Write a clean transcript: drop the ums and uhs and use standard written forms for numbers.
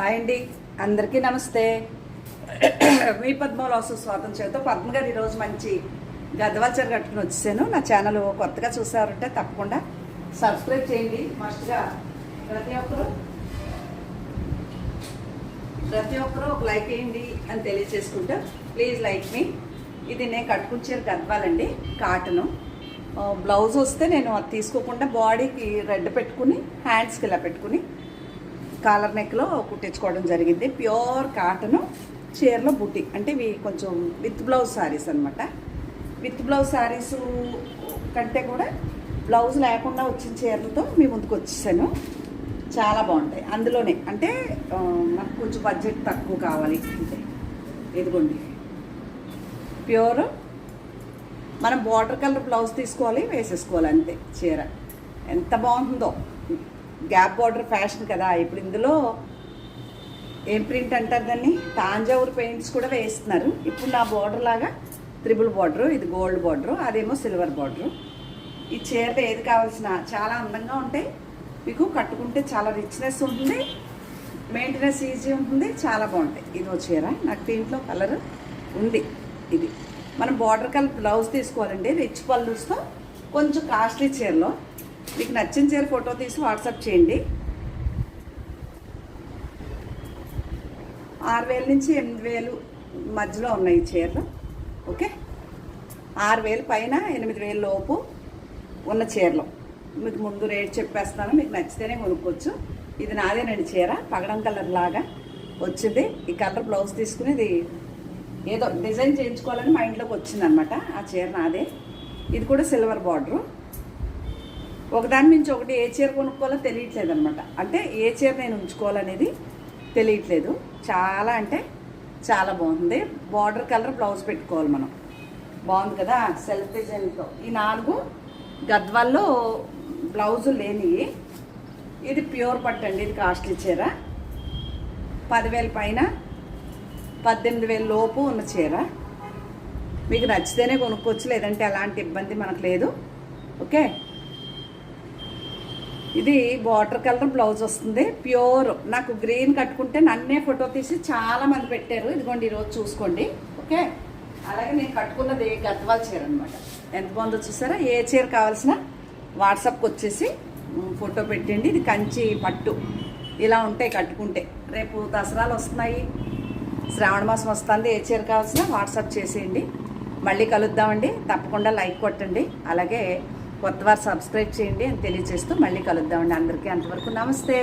Hi అండి, అందరికీ నమస్తే. మీ పద్మలో స్వాగతం చేస్తూ పద్మ గారు ఈరోజు మంచి గద్వాల చీర కట్టుకుని వచ్చేసాను. నా ఛానల్ కొత్తగా చూసారంటే తప్పకుండా సబ్స్క్రైబ్ చేయండి. మస్ట్గా ప్రతి ఒక్కరు ఒక లైక్ వేయండి అని తెలియచేసుకుంటా. ప్లీజ్ లైక్ మీ. ఇది నేను కట్టుకుని చీర గద్వాలండి, కాటను. బ్లౌజ్ వస్తే నేను అది తీసుకోకుండా బాడీకి రెడ్ పెట్టుకుని హ్యాండ్స్కి ఇలా పెట్టుకుని కాలర్ నెక్లో కుట్టించుకోవడం జరిగింది. ప్యూర్ కాటను చీరలో బుట్టి, అంటే ఇవి కొంచెం విత్ బ్లౌజ్ శారీస్ అనమాట. విత్ బ్లౌజ్ శారీస్ కంటే కూడా బ్లౌజ్ లేకుండా వచ్చిన చీరలతో మీ ముందుకు వచ్చేసాను. చాలా బాగుంటాయి. అందులోనే అంటే మనకు కొంచెం బడ్జెట్ తక్కువ కావాలి అంటే ఇదిగోండి, ప్యూర్ మనం బార్డర్ కలర్ బ్లౌజ్ తీసుకోవాలి, వేసేసుకోవాలి అంతే. చీర ఎంత బాగుంటుందో. గ్యాప్ బార్డర్ ఫ్యాషన్ కదా ఇప్పుడు. ఇందులో ఏం ప్రింట్ అంటారు దాన్ని, తాంజావూరు పెయింట్స్ కూడా వేస్తున్నారు ఇప్పుడు. నా బార్డర్ లాగా త్రిబుల్ బార్డరు, ఇది గోల్డ్ బార్డరు, అదేమో సిల్వర్ బార్డరు. ఈ చీరలో ఏది కావాల్సిన చాలా అందంగా ఉంటాయి. మీకు కట్టుకుంటే చాలా రిచ్నెస్ ఉంటుంది, మెయింటెనెన్స్ ఈజీ ఉంటుంది, చాలా బాగుంటాయి. ఇదో చీర నాకు దీంట్లో కలర్ ఉంది. ఇది మనం బార్డర్ కలర్ బ్లౌజ్ తీసుకోవాలండి, రిచ్ పళ్ళుస్తో. కొంచెం కాస్ట్లీ చీరలో మీకు నచ్చిన చీర ఫోటో తీసి వాట్సాప్ చేయండి. 6,000 నుంచి 8,000 మధ్యలో ఉన్నాయి ఈ చీరలు. ఓకే, 6,000 పైన 8,000 లోపు ఉన్న చీరలు మీకు ముందు రేట్ చెప్పేస్తాను. మీకు నచ్చితేనే కొనుక్కోవచ్చు. ఇది నాదేనండి చీర, పగడం కలర్ లాగా వచ్చింది. ఈ కలర్ బ్లౌజ్ తీసుకుని ఇది ఏదో డిజైన్ చేయించుకోవాలని మైండ్లోకి వచ్చిందనమాట. ఆ చీర నాదే. ఇది కూడా సిల్వర్ బార్డరు. ఒకదాని నుంచి ఒకటి ఏ చీర కొనుక్కోవాలో తెలియట్లేదు అనమాట. అంటే ఏ చీర నేను ఉంచుకోవాలనేది తెలియట్లేదు. చాలా అంటే చాలా బాగుంది. బార్డర్ కలర్ బ్లౌజ్ పెట్టుకోవాలి మనం. బాగుంది కదా, సెల్ఫ్ డిజైన్తో. ఈ 4 గద్వాల్లో బ్లౌజు లేనివి. ఇది ప్యూర్ పట్టు అండి, ఇది కాస్ట్లీ చీర. 10,000 పైన 18,000 లోపు ఉన్న చీర. మీకు నచ్చితేనే కొనుక్కోవచ్చు, లేదంటే అలాంటి ఇబ్బంది మనకు లేదు. ఓకే, ఇది వాటర్ కలర్ బ్లౌజ్ వస్తుంది, ప్యూర్. నాకు గ్రీన్ కట్టుకుంటే నన్నే ఫోటో తీసి చాలామంది పెట్టారు. ఇదిగోండి ఈరోజు చూసుకోండి. ఓకే, అలాగే నేను కట్టుకున్నది గద్వాల చీర అనమాట. ఎంత బాగుందో చూసారా. ఏ చీర కావాల్సిన వాట్సాప్కి వచ్చేసి ఫోటో పెట్టండి. ఇది కంచి పట్టు, ఇలా ఉంటాయి కట్టుకుంటే. రేపు దసరాలు వస్తున్నాయి, శ్రావణ మాసం వస్తుంది. ఏ చీర కావాల్సిన వాట్సాప్ చేసేయండి. మళ్ళీ కలుద్దామండి. తప్పకుండా లైక్ కొట్టండి, అలాగే కొత్తవారు సబ్స్క్రైబ్ చేయండి అని తెలియజేస్తూ మళ్ళీ కలుద్దామండి. అందరికీ అంతవరకు నమస్తే.